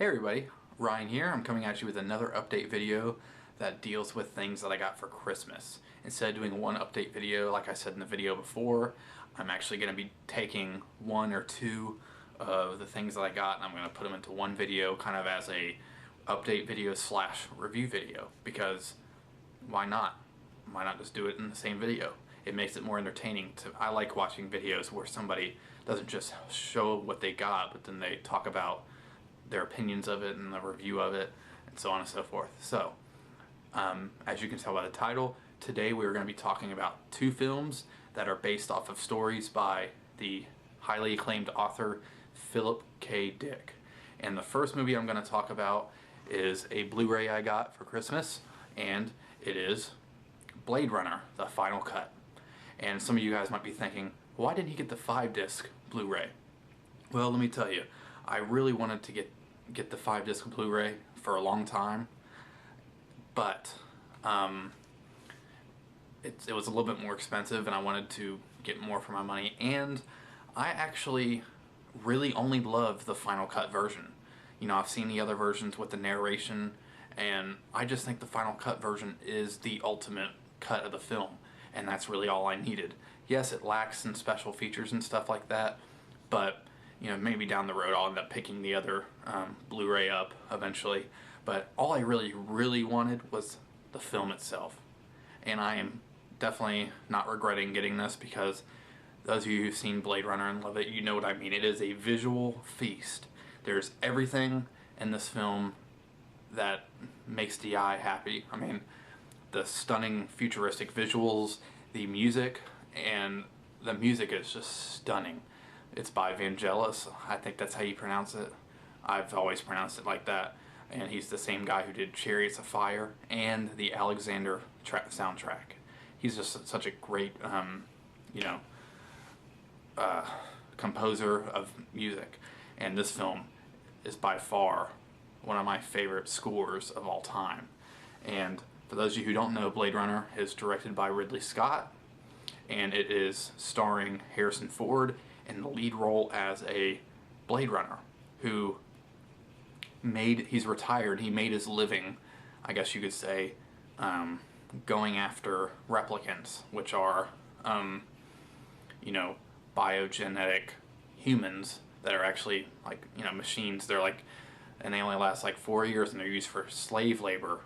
Hey everybody, Ryan here. I'm coming at you with another update video that deals with things that I got for Christmas. Instead of doing one update video like I said in the video before, I'm actually going to be taking one or two of the things that I got and I'm going to put them into one video kind of as a update video slash review video, because why not? Why not just do it in the same video? It makes it more entertaining. I like watching videos where somebody doesn't just show what they got, but then they talk about their opinions of it and the review of it and so on and so forth. So as you can tell by the title, today we're going to be talking about two films that are based off of stories by the highly acclaimed author Philip K. Dick. And the first movie I'm going to talk about is a Blu-ray I got for Christmas, and it is Blade Runner, the final cut. And some of you guys might be thinking, why didn't he get the 5-disc Blu-ray? Well, let me tell you, I really wanted to get the 5-disc Blu-ray for a long time, but it was a little bit more expensive and I wanted to get more for my money, and I actually really only love the final cut version. You know, I've seen the other versions with the narration, and I just think the final cut version is the ultimate cut of the film, and that's really all I needed. Yes, it lacks some special features and stuff like that, but you know, maybe down the road I'll end up picking the other Blu-ray up eventually. But all I really wanted was the film itself. And I am definitely not regretting getting this, because those of you who've seen Blade Runner and love it, you know what I mean. It is a visual feast. There's everything in this film that makes the eye happy. I mean, the stunning futuristic visuals, the music, and the music is just stunning. It's by Vangelis. I think that's how you pronounce it. I've always pronounced it like that. And he's the same guy who did Chariots of Fire and the Alexander soundtrack. He's just such a great, composer of music. And this film is by far one of my favorite scores of all time. And for those of you who don't know, Blade Runner is directed by Ridley Scott, and it is starring Harrison Ford in the lead role as a Blade Runner who he's retired. He made his living, I guess you could say, going after replicants, which are, biogenetic humans that are actually like, machines. They're like, and they only last like 4 years, and they're used for slave labor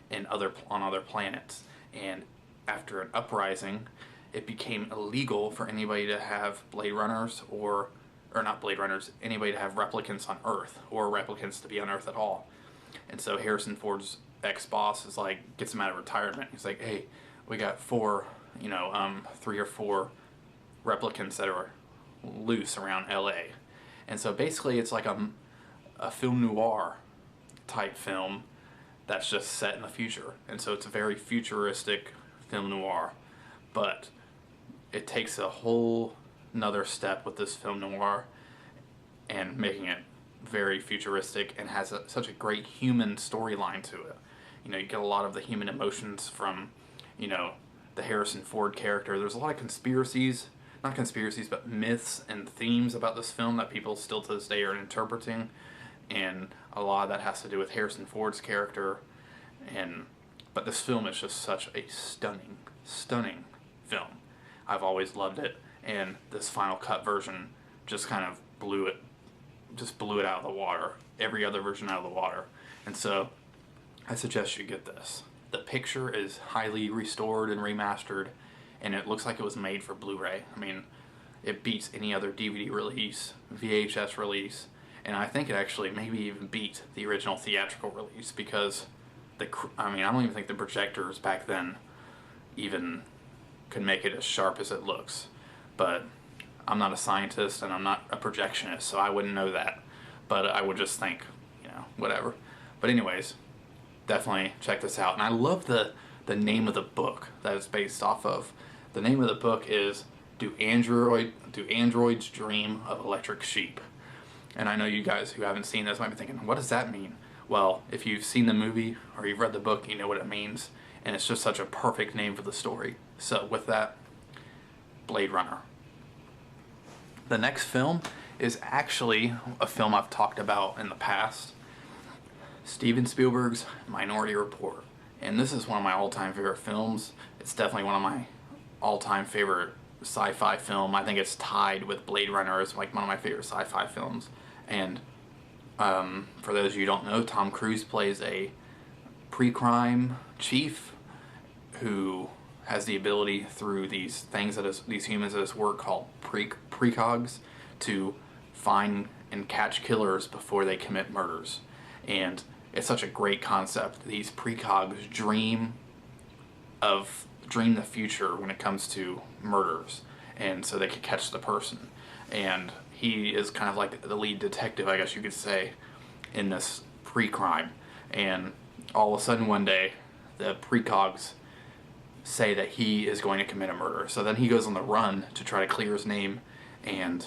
on other planets. And after an uprising, it became illegal for anybody to have Blade Runners or not Blade Runners, anybody to have replicants on Earth, or replicants to be on Earth at all. And so Harrison Ford's ex-boss is like, gets him out of retirement. He's like, hey, we got 3 or 4 replicants that are loose around LA. And so basically it's like a film noir type film that's just set in the future. And so it's a very futuristic film noir, but it takes a whole another step with this film noir and making it very futuristic, and has such a great human storyline to it. You know, you get a lot of the human emotions from, the Harrison Ford character. There's a lot of not conspiracies, but myths and themes about this film that people still to this day are interpreting, and a lot of that has to do with Harrison Ford's character. But this film is just such a stunning film. I've always loved it, and this final cut version just kind of blew it out of the water. Every other version out of the water. And so I suggest you get this. The picture is highly restored and remastered, and it looks like it was made for Blu-ray. I mean, it beats any other DVD release, VHS release, and I think it actually maybe even beat the original theatrical release, because I don't even think the projectors back then even could make it as sharp as it looks. But I'm not a scientist and I'm not a projectionist, so I wouldn't know that. But I would just think, whatever. But anyways, definitely check this out. And I love the name of the book that it's based off of. The name of the book is Do Androids Dream of Electric Sheep? And I know you guys who haven't seen this might be thinking, what does that mean? Well, if you've seen the movie or you've read the book, you know what it means. And it's just such a perfect name for the story. So with that, Blade Runner. The next film is actually a film I've talked about in the past, Steven Spielberg's Minority Report. And this is one of my all-time favorite films. It's definitely one of my all-time favorite sci-fi film. I think it's tied with Blade Runner as like one of my favorite sci-fi films. And for those of you who don't know, Tom Cruise plays a pre-crime chief who has the ability through these things these humans at his work called precogs to find and catch killers before they commit murders. And it's such a great concept. These precogs dream the future when it comes to murders, and so they could catch the person. And he is kind of like the lead detective, I guess you could say, in this pre-crime. And all of a sudden one day, the precogs say that he is going to commit a murder. So then he goes on the run to try to clear his name, and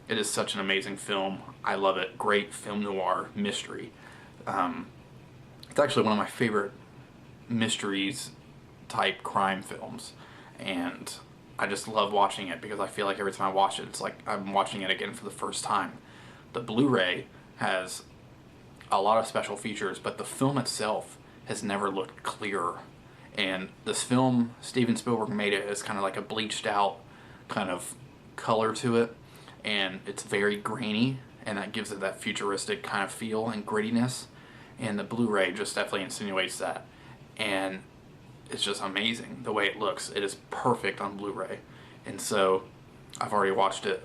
it is such an amazing film. I love it. Great film noir mystery. It's actually one of my favorite mysteries type crime films, and I just love watching it because I feel like every time I watch it, it's like I'm watching it again for the first time. The Blu-ray has a lot of special features, but the film itself has never looked clearer. And this film, Steven Spielberg made it as kind of like a bleached out kind of color to it, and it's very grainy, and that gives it that futuristic kind of feel and grittiness. And the Blu-ray just definitely insinuates that, and it's just amazing the way it looks. It is perfect on Blu-ray, and so I've already watched it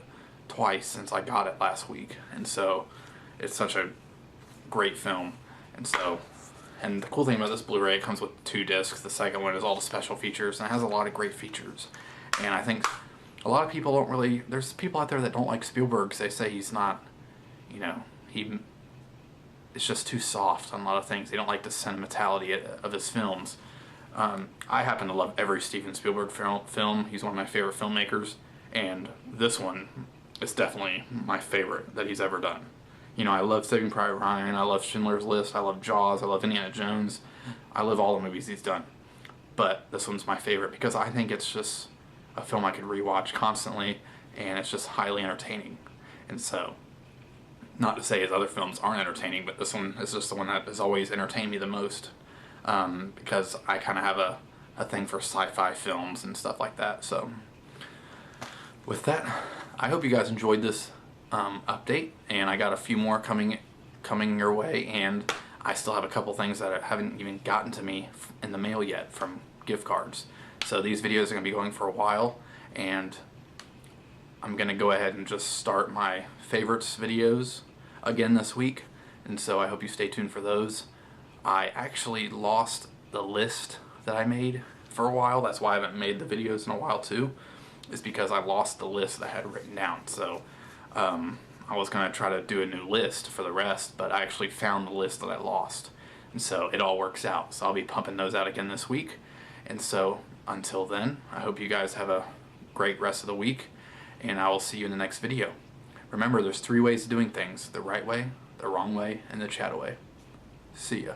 twice since I got it last week, and so it's such a great film. And the cool thing about this Blu-ray, it comes with 2 discs. The second one is all the special features, and it has a lot of great features. And I think a lot of people don't really, there's people out there that don't like Spielberg because they say he's not, you know, it's just too soft on a lot of things. They don't like the sentimentality of his films. I happen to love every Steven Spielberg film. He's one of my favorite filmmakers, and this one is definitely my favorite that he's ever done. You know, I love Saving Private Ryan, I love Schindler's List, I love Jaws, I love Indiana Jones. I love all the movies he's done. But this one's my favorite because I think it's just a film I could rewatch constantly, and it's just highly entertaining. And so, not to say his other films aren't entertaining, but this one is just the one that has always entertained me the most, because I kind of have a thing for sci-fi films and stuff like that. So with that, I hope you guys enjoyed this update, and I got a few more coming your way, and I still have a couple things that haven't even gotten to me in the mail yet from gift cards. So these videos are going to be going for a while, and I'm going to go ahead and just start my favorites videos again this week, and so I hope you stay tuned for those. I actually lost the list that I made for a while. That's why I haven't made the videos in a while too, is because I lost the list that I had written down. So I was going to try to do a new list for the rest, but I actually found the list that I lost, and so it all works out. So I'll be pumping those out again this week, and so until then, I hope you guys have a great rest of the week, and I will see you in the next video. Remember, there's 3 ways of doing things: the right way, the wrong way, and the chat way. See ya.